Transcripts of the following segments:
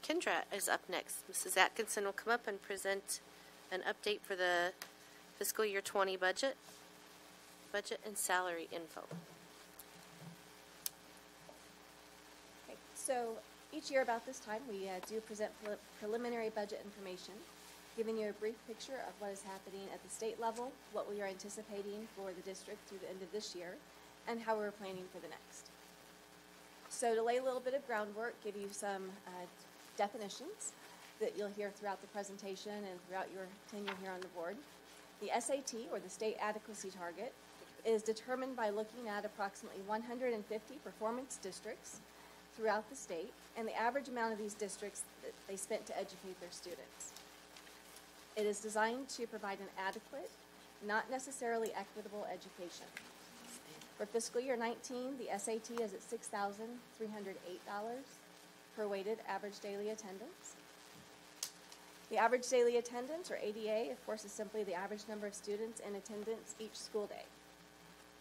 Kindra is up next. Mrs. Atkinson will come up and present an update for the fiscal year 20 budget and salary info. Okay, so each year about this time we do present preliminary budget information, giving you a brief picture of what is happening at the state level, what we are anticipating for the district through the end of this year, and how we're planning for the next. So to lay a little bit of groundwork, give you some definitions that you'll hear throughout the presentation and throughout your tenure here on the board. The SAT, or the State Adequacy Target, is determined by looking at approximately 150 performance districts throughout the state and the average amount of these districts that they spent to educate their students. It is designed to provide an adequate, not necessarily equitable education. For fiscal year 19, the SAT is at $6,308 per weighted average daily attendance. The average daily attendance, or ADA, of course, is simply the average number of students in attendance each school day.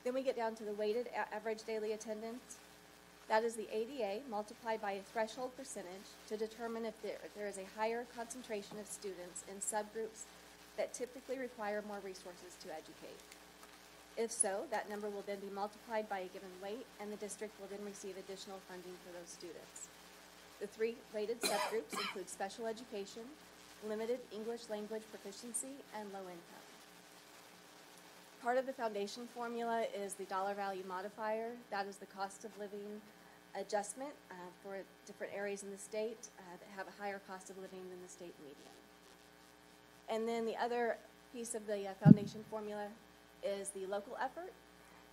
Then we get down to the weighted average daily attendance. That is the ADA multiplied by a threshold percentage to determine if there is a higher concentration of students in subgroups that typically require more resources to educate. If so, that number will then be multiplied by a given weight, and the district will then receive additional funding for those students. The three weighted subgroups include special education, limited English language proficiency, and low income. Part of the foundation formula is the dollar value modifier. That is the cost of living adjustment for different areas in the state that have a higher cost of living than the state median. And then the other piece of the foundation formula is the local effort.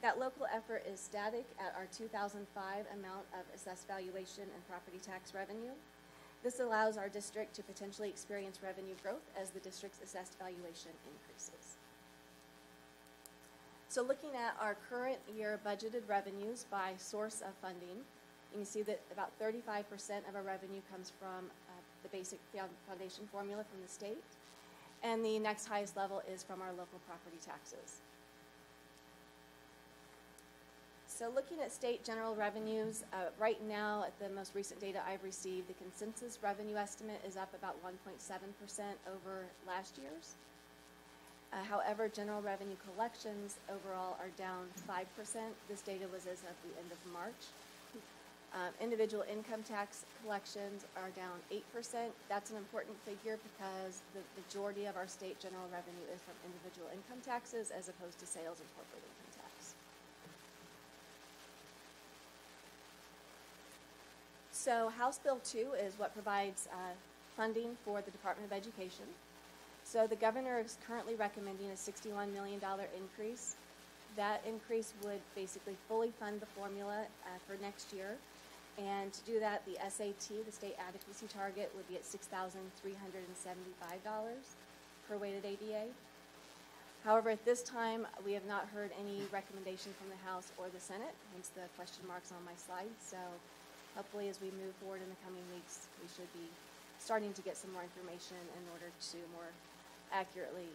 That local effort is static at our 2005 amount of assessed valuation and property tax revenue. This allows our district to potentially experience revenue growth as the district's assessed valuation increases. So looking at our current year budgeted revenues by source of funding, you can see that about 35% of our revenue comes from the basic foundation formula from the state, and the next highest level is from our local property taxes. So looking at state general revenues, right now at the most recent data I've received, the consensus revenue estimate is up about 1.7% over last year's. However, general revenue collections overall are down 5%. This data was as of the end of March. Individual income tax collections are down 8%. That's an important figure because the majority of our state general revenue is from individual income taxes as opposed to sales and corporate income tax. So House Bill 2 is what provides funding for the Department of Education. So the governor is currently recommending a $61 million increase. That increase would basically fully fund the formula for next year. And to do that, the SAT, the state adequacy target, would be at $6,375 per weighted ADA. However, at this time, we have not heard any recommendation from the House or the Senate, hence the question marks on my slide. So hopefully as we move forward in the coming weeks, we should be starting to get some more information in order to more accurately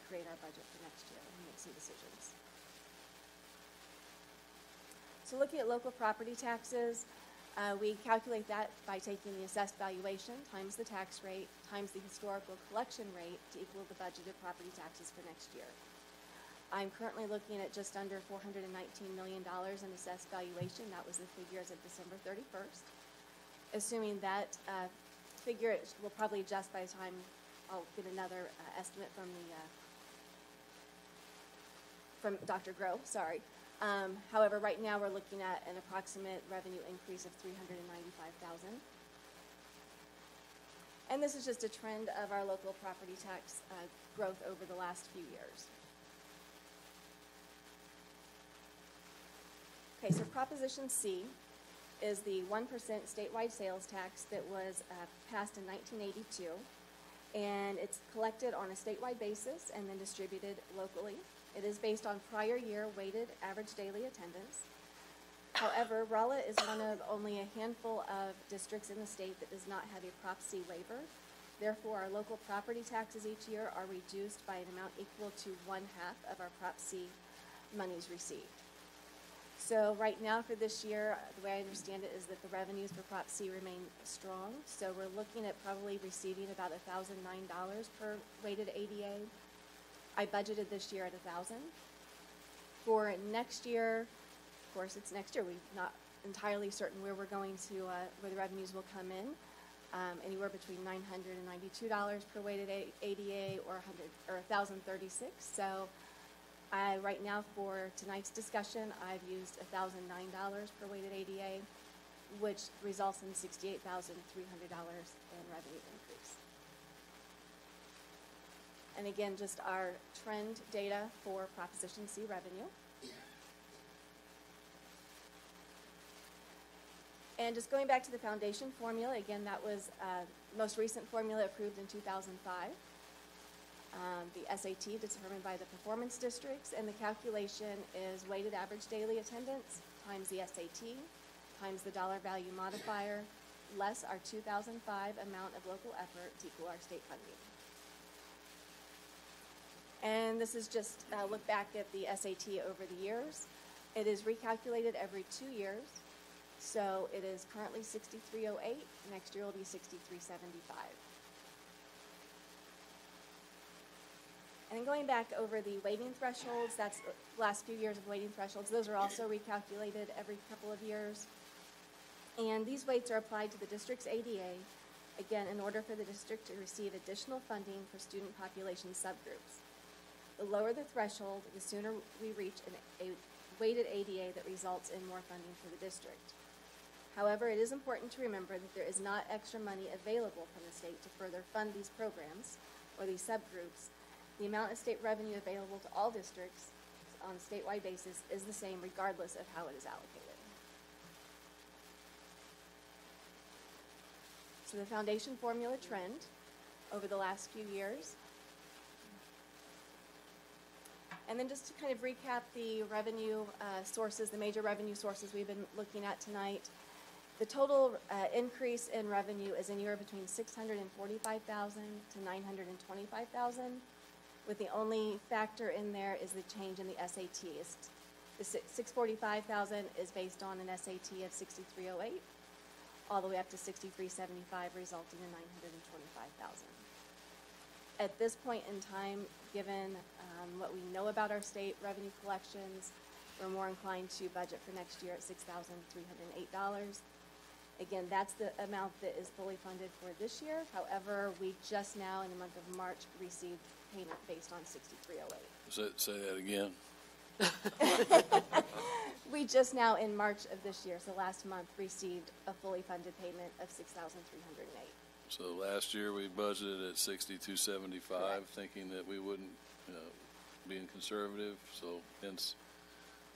create our budget for next year and make some decisions. So looking at local property taxes, we calculate that by taking the assessed valuation times the tax rate times the historical collection rate to equal the budgeted property taxes for next year. I'm currently looking at just under $419 million in assessed valuation. That was the figure as of December 31st. Assuming that figure will probably adjust by the time I'll get another estimate from Dr. Groh, sorry. However, right now we're looking at an approximate revenue increase of $395,000. And this is just a trend of our local property tax growth over the last few years. Okay, so Proposition C is the 1% statewide sales tax that was passed in 1982, and it's collected on a statewide basis and then distributed locally. It is based on prior year weighted average daily attendance. However, Rolla is one of only a handful of districts in the state that does not have a Prop C waiver. Therefore, our local property taxes each year are reduced by an amount equal to 1/2 of our Prop C monies received. So right now for this year, the way I understand it is that the revenues for Prop C remain strong. So we're looking at probably receiving about $1,009 per weighted ADA. I budgeted this year at $1,000. For next year, of course, it's next year. We're not entirely certain where we're going to, where the revenues will come in. Anywhere between $992 per weighted ADA or $1,036. So right now for tonight's discussion, I've used $1,009 per weighted ADA, which results in $68,300 in revenue increase. And again, just our trend data for Proposition C revenue. And just going back to the foundation formula, again, that was most recent formula approved in 2005. The SAT determined by the performance districts, and the calculation is weighted average daily attendance times the SAT times the dollar value modifier less our 2005 amount of local effort to equal our state funding. And this is just a look back at the SAT over the years. It is recalculated every 2 years. So it is currently 6308. Next year will be 6375. And going back over the weighting thresholds, that's the last few years of weighting thresholds. Those are also recalculated every couple of years. And these weights are applied to the district's ADA, again, in order for the district to receive additional funding for student population subgroups. The lower the threshold, the sooner we reach a weighted ADA that results in more funding for the district. However, it is important to remember that there is not extra money available from the state to further fund these programs or these subgroups. The amount of state revenue available to all districts on a statewide basis is the same regardless of how it is allocated. So the foundation formula trend over the last few years. And then just to kind of recap the revenue sources, the major revenue sources we've been looking at tonight. The total increase in revenue is anywhere between $645,000 to $925,000, with the only factor in there is the change in the SATs. The $645,000 is based on an SAT of 6308, all the way up to 6375, resulting in $925,000. At this point in time, given what we know about our state revenue collections, we're more inclined to budget for next year at $6,308. Again, that's the amount that is fully funded for this year. However, we just now, in the month of March, received payment based on 6308. Say that again. We just now, in March of this year, so last month, received a fully funded payment of $6,308. So last year we budgeted at 6275, thinking that we wouldn't, being conservative. So hence,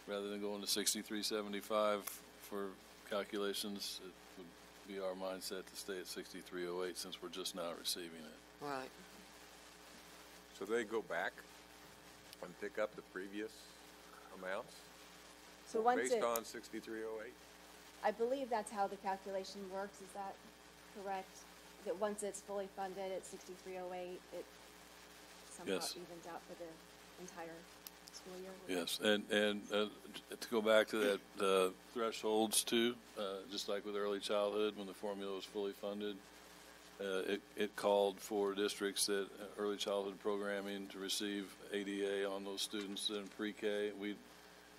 rather than going to 6375 for calculations, it would be our mindset to stay at 6308 since we're just now receiving it. Right. So they go back and pick up the previous amounts So once based it, on 6308? I believe that's how the calculation works. Is that correct? That once it's fully funded at 6308, it somehow Yes. evens out for the entire school year? Yes, and to go back to that thresholds too, just like with early childhood, when the formula was fully funded, it called for districts that early childhood programming to receive ADA on those students in pre-K. We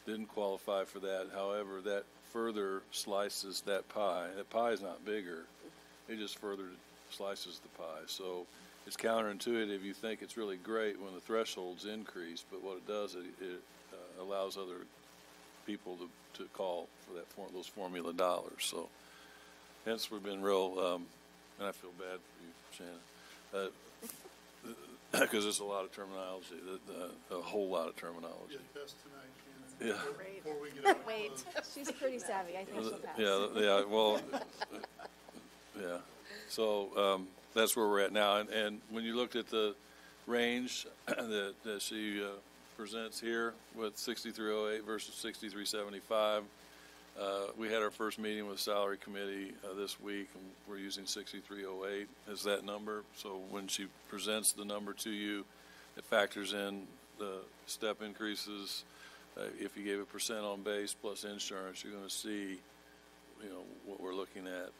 didn't qualify for that. However, that further slices that pie. That pie is not bigger. It just further slices the pie. So it's counterintuitive. You think it's really great when the thresholds increase, but what it does, it allows other people to call for that those formula dollars. So hence we've been real, and I feel bad for you, Shannon, because there's a lot of terminology, a whole lot of terminology. Yeah. Before we get out. Wait. She's pretty savvy. I think she'll pass. Yeah, well, yeah. So that's where we're at now. And when you looked at the range that she presents here with 6308 versus 6375, we had our first meeting with the salary committee this week, and we're using 6308 as that number. So when she presents the number to you, it factors in the step increases, If you gave a percent on base plus insurance, you're going to see, what we're looking at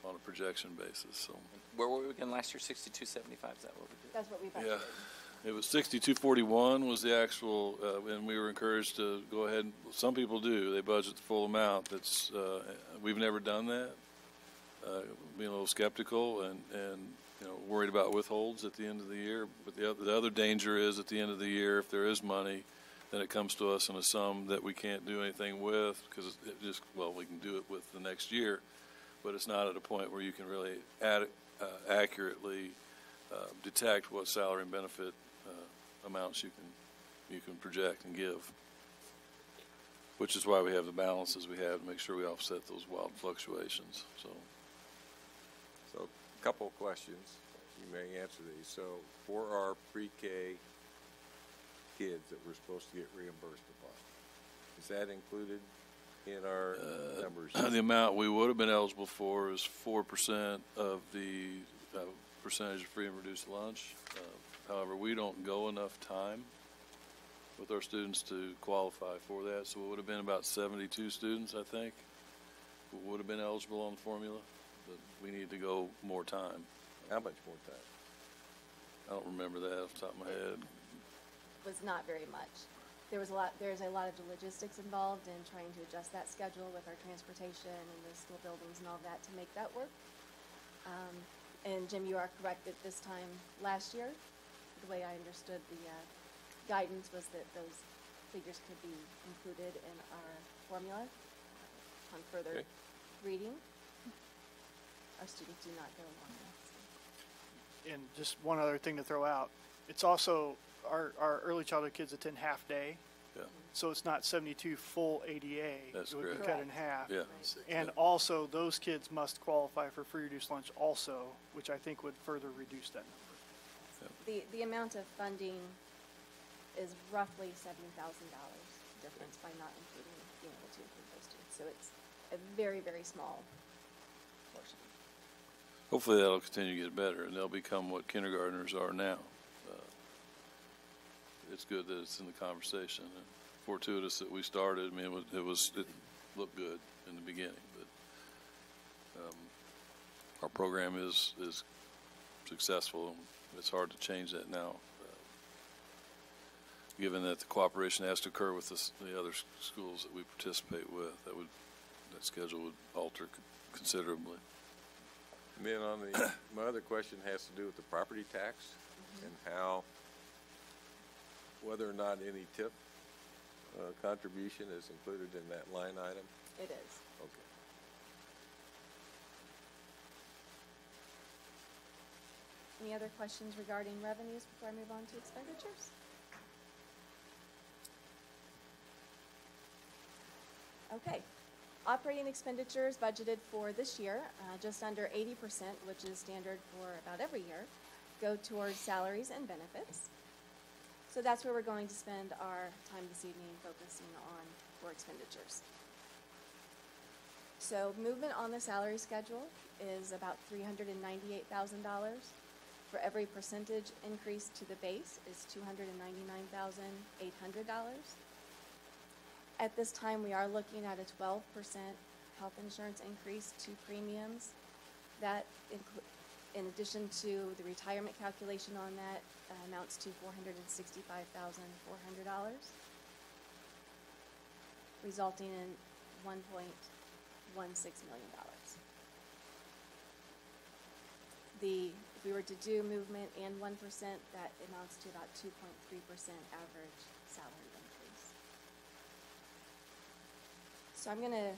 on a projection basis. So Where were we again last year? 6275. Is that what we did? That's what we yeah, budgeted. it was 6241 was the actual, and we were encouraged to go ahead. Some people do; they budget the full amount. That's we've never done that. Being a little skeptical and worried about withholds at the end of the year. But the other danger is at the end of the year, if there is money, then it comes to us in a sum that we can't do anything with because we can do it with the next year, but it's not at a point where you can really accurately detect what salary and benefit amounts you can project and give, which is why we have the balances we have to make sure we offset those wild fluctuations. So a couple of questions. You may answer these. So for our pre-K kids that we're supposed to get reimbursed upon, is that included in our numbers? The amount we would have been eligible for is 4% of the percentage of free and reduced lunch. However, we don't go enough time with our students to qualify for that, so it would have been about 72 students, I think, who would have been eligible on the formula, but we need to go more time. How much more time? I don't remember that off the top of my head. Was not very much. There's a lot of logistics involved in trying to adjust that schedule with our transportation and the school buildings and all that to make that work. And Jim, you are correct that this time last year, the way I understood the guidance was that those figures could be included in our formula on further reading. Our students do not go along that. And just one other thing to throw out, it's also, our early childhood kids attend half day, Yeah, so it's not 72 full ADA. That's It would be correct. cut in half. yeah. And also, those kids must qualify for free reduced lunch also, which I think would further reduce that number. The amount of funding is roughly $70,000 difference by not being able to include those students. So it's a very, very small portion. Hopefully that'll continue to get better, and they'll become what kindergartners are now. It's good that it's in the conversation, and fortuitous that we started. I mean, it looked good in the beginning, but our program is successful. It's hard to change that now, given that the cooperation has to occur with the other schools that we participate with. That schedule would alter considerably. And then my other question has to do with the property tax and whether or not any tip contribution is included in that line item. It is. Okay. Any other questions regarding revenues before I move on to expenditures? Okay. Operating expenditures budgeted for this year, just under 80%, which is standard for about every year, go towards salaries and benefits. So that's where we're going to spend our time this evening focusing on for expenditures. So movement on the salary schedule is about $398,000. For every percentage increase to the base is $299,800. At this time, we are looking at a 12% health insurance increase to premiums. That, in addition to the retirement calculation on that, amounts to $465,400, resulting in $1.16 million. If we were to do movement and 1%, that amounts to about 2.3% average salary increase. So I'm going to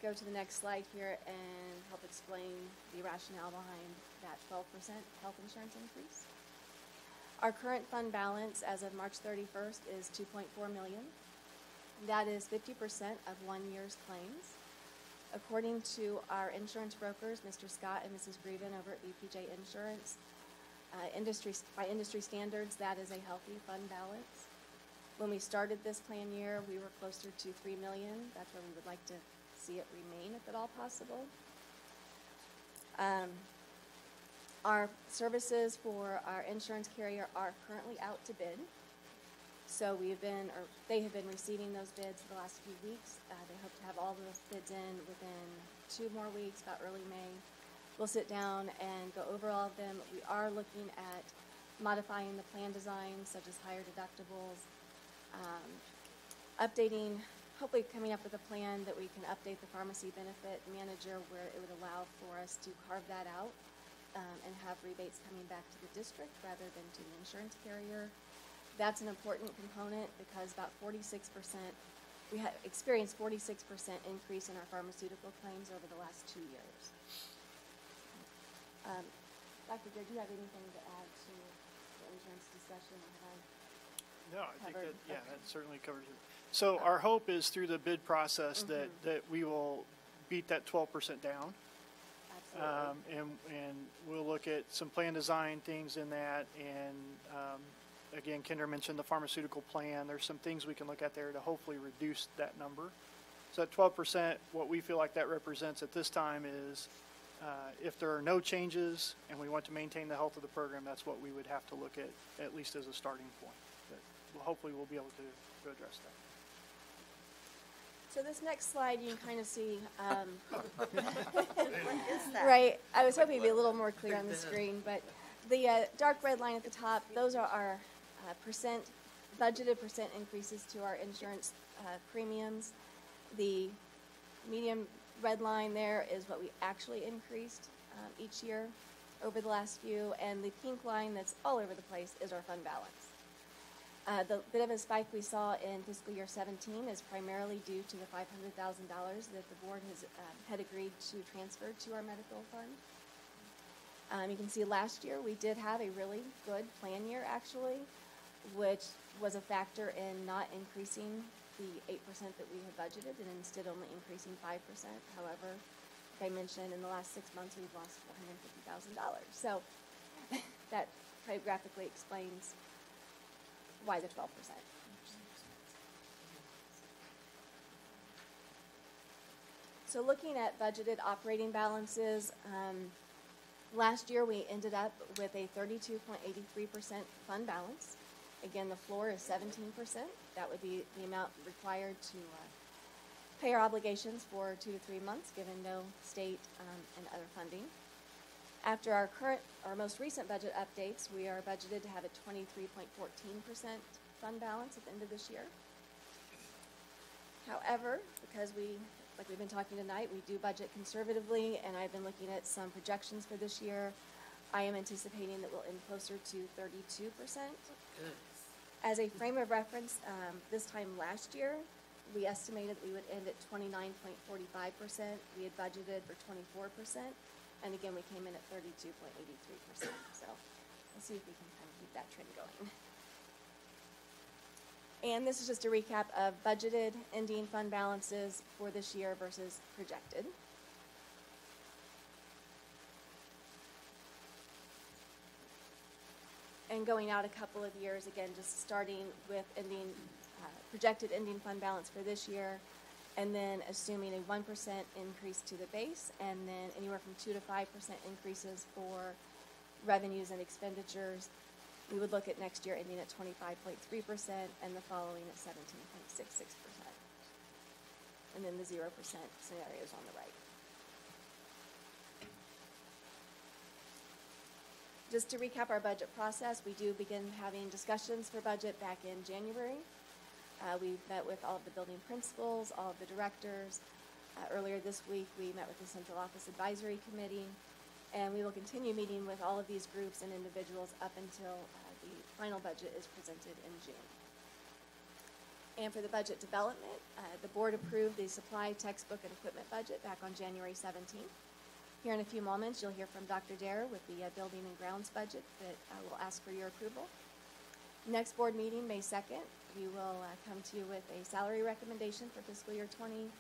go to the next slide here and help explain the rationale behind that 12% health insurance increase. Our current fund balance as of March 31st is $2.4 million. That is 50% of 1 year's claims. According to our insurance brokers, Mr. Scott and Mrs. Greven over at BPJ Insurance, by industry standards, that is a healthy fund balance. When we started this plan year, we were closer to $3 million. That's where we would like to see it remain, if at all possible. Our services for our insurance carrier are currently out to bid. So they have been receiving those bids for the last few weeks. They hope to have all the bids in within 2 more weeks, about early May. We'll sit down and go over all of them. We are looking at modifying the plan design, such as higher deductibles, updating, hopefully coming up with a plan that we can update the pharmacy benefit manager where it would allow for us to carve that out and have rebates coming back to the district rather than to the insurance carrier. That's an important component because about 46%, we have experienced 46% increase in our pharmaceutical claims over the last 2 years. Dr. Gere, do you have anything to add to the insurance discussion? No, I think Covered. that, yeah, Okay. that certainly covers it. So our hope is through the bid process that we will beat that 12% down. Absolutely. And we'll look at some plan design things in that. And again, Kindra mentioned the pharmaceutical plan. There's some things we can look at there to hopefully reduce that number. So at 12%, what we feel like that represents at this time is if there are no changes and we want to maintain the health of the program, that's what we would have to look at least as a starting point. But hopefully we'll be able to address that. So this next slide, you can kind of see, What is that? right, I was hoping to be a little more clear on the screen, but the dark red line at the top, those are our budgeted percent increases to our insurance premiums. The medium red line there is what we actually increased each year over the last few, and the pink line that's all over the place is our fund balance. The bit of a spike we saw in fiscal year 17 is primarily due to the $500,000 that the board had agreed to transfer to our medical fund. You can see last year we did have a really good plan year actually, which was a factor in not increasing the 8% that we had budgeted and instead only increasing 5%. However, like I mentioned, in the last 6 months we've lost $450,000. So that kind of graphically explains why the 12%. So looking at budgeted operating balances, last year we ended up with a 32.83% fund balance. Again, the floor is 17%. That would be the amount required to pay our obligations for 2 to 3 months, given no state and other funding. After our most recent budget updates, we are budgeted to have a 23.14% fund balance at the end of this year. However, because like we've been talking tonight, we do budget conservatively, and I've been looking at some projections for this year. I am anticipating that we'll end closer to 32%. Good. As a frame of reference, this time last year, we estimated we would end at 29.45%. We had budgeted for 24%. And again, we came in at 32.83%. So we'll see if we can kind of keep that trend going. And this is just a recap of budgeted ending fund balances for this year versus projected. And going out a couple of years, again, just starting with projected ending fund balance for this year, and then assuming a 1% increase to the base, and then anywhere from 2 to 5% increases for revenues and expenditures. We would look at next year ending at 25.3% and the following at 17.66%. And then the 0% scenarios on the right. Just to recap our budget process, we do begin having discussions for budget back in January. We've met with all of the building principals, all of the directors. Earlier this week, we met with the Central Office Advisory Committee, and we will continue meeting with all of these groups and individuals up until the final budget is presented in June. And for the budget development, the board approved the supply, textbook, and equipment budget back on January 17th. Here in a few moments, you'll hear from Dr. Dare with the building and grounds budget that I will ask for your approval. Next board meeting, May 2nd, we will come to you with a salary recommendation for fiscal year 20,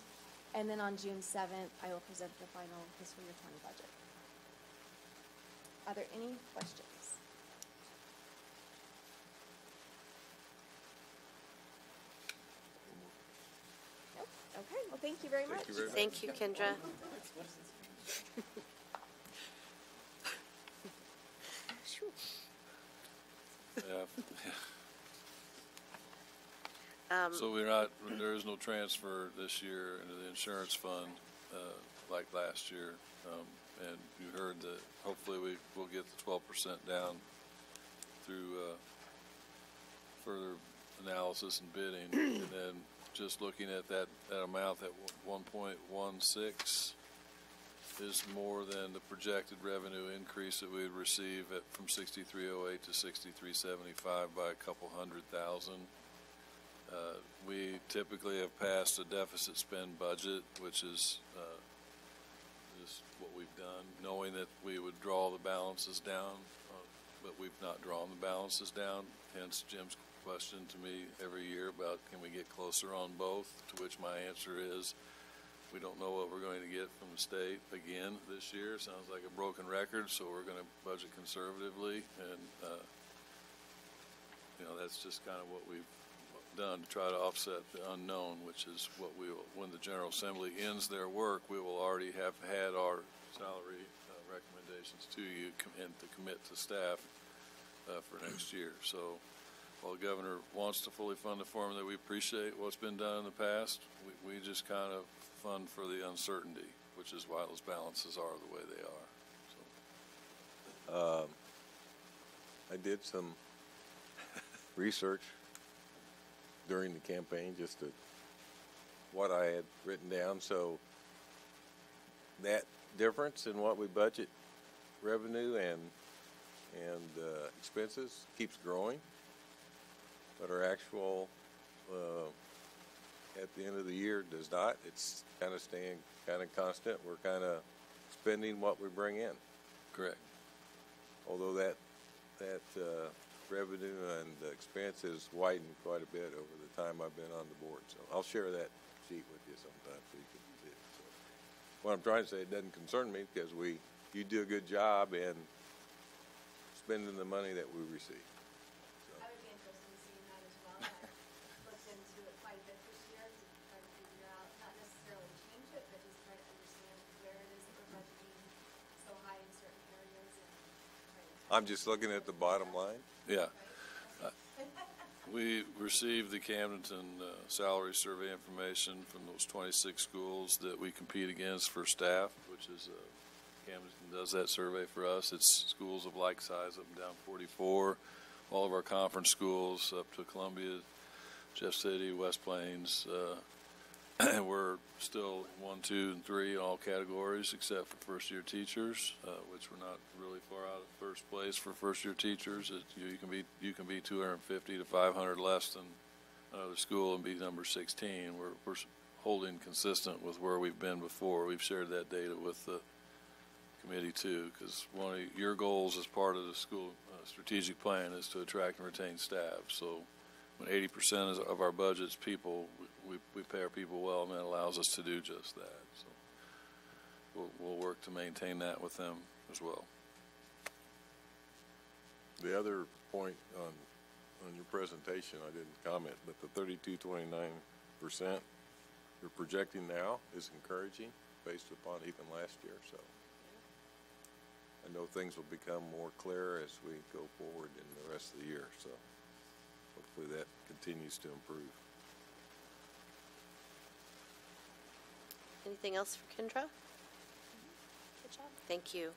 and then on June 7th, I will present the final fiscal year 20 budget. Are there any questions? Nope. Okay, well, thank you very much. Thank you, Kindra. Yeah. So there is no transfer this year into the insurance fund like last year. And you heard that hopefully we'll get the 12% down through further analysis and bidding. And then just looking at that amount, that 1.16 is more than the projected revenue increase that we would receive from 6308 to 6375 by a couple $100,000. We typically have passed a deficit spend budget, which is what we've done, knowing that we would draw the balances down, but we've not drawn the balances down. Hence Jim's question to me every year about can we get closer on both, to which my answer is we don't know what we're going to get from the state again this year. Sounds like a broken record, so we're going to budget conservatively, and that's just kind of what we've done to try to offset the unknown, which is what we will, when the General Assembly ends their work, we will already have had our salary recommendations to you and to commit to staff for next year. So while the governor wants to fully fund the formula, we appreciate what's been done in the past. We just kind of fund for the uncertainty, which is why those balances are the way they are. So. I did some research during the campaign, just to what I had written down. So that difference in what we budget revenue and expenses keeps growing, but our actual at the end of the year does not. It's kind of staying kind of constant. We're kind of spending what we bring in. Correct. Although that revenue and expense has widened quite a bit over the time I've been on the board. So I'll share that sheet with you sometime so you can see it. So what I'm trying to say, it doesn't concern me because you do a good job in spending the money that we receive. So. I would be interested in seeing that as well. I've looked into it quite a bit this year to try to figure out, not necessarily change it, but just try to understand where it is that we're budgeting so high in certain areas. I'm just looking at the bottom line. Yeah. We received the Camdenton salary survey information from those 26 schools that we compete against for staff, which is Camdenton does that survey for us. It's schools of like size up and down 44. All of our conference schools up to Columbia, Jeff City, West Plains. We're still 1, 2, and 3 in all categories except for first-year teachers, which we're not really far out of first place for first-year teachers. You can be 250 to 500 less than another school and be number 16. We're holding consistent with where we've been before. We've shared that data with the committee too, because one of your goals as part of the school strategic plan is to attract and retain staff. So when 80% of our budget's people, we pay our people well, and that allows us to do just that. So we'll work to maintain that with them as well. The other point on your presentation, I didn't comment, but the 32.29% you're projecting now is encouraging based upon even last year. So I know things will become more clear as we go forward in the rest of the year. So hopefully that continues to improve. Anything else for Kindra? Good job. Thank you.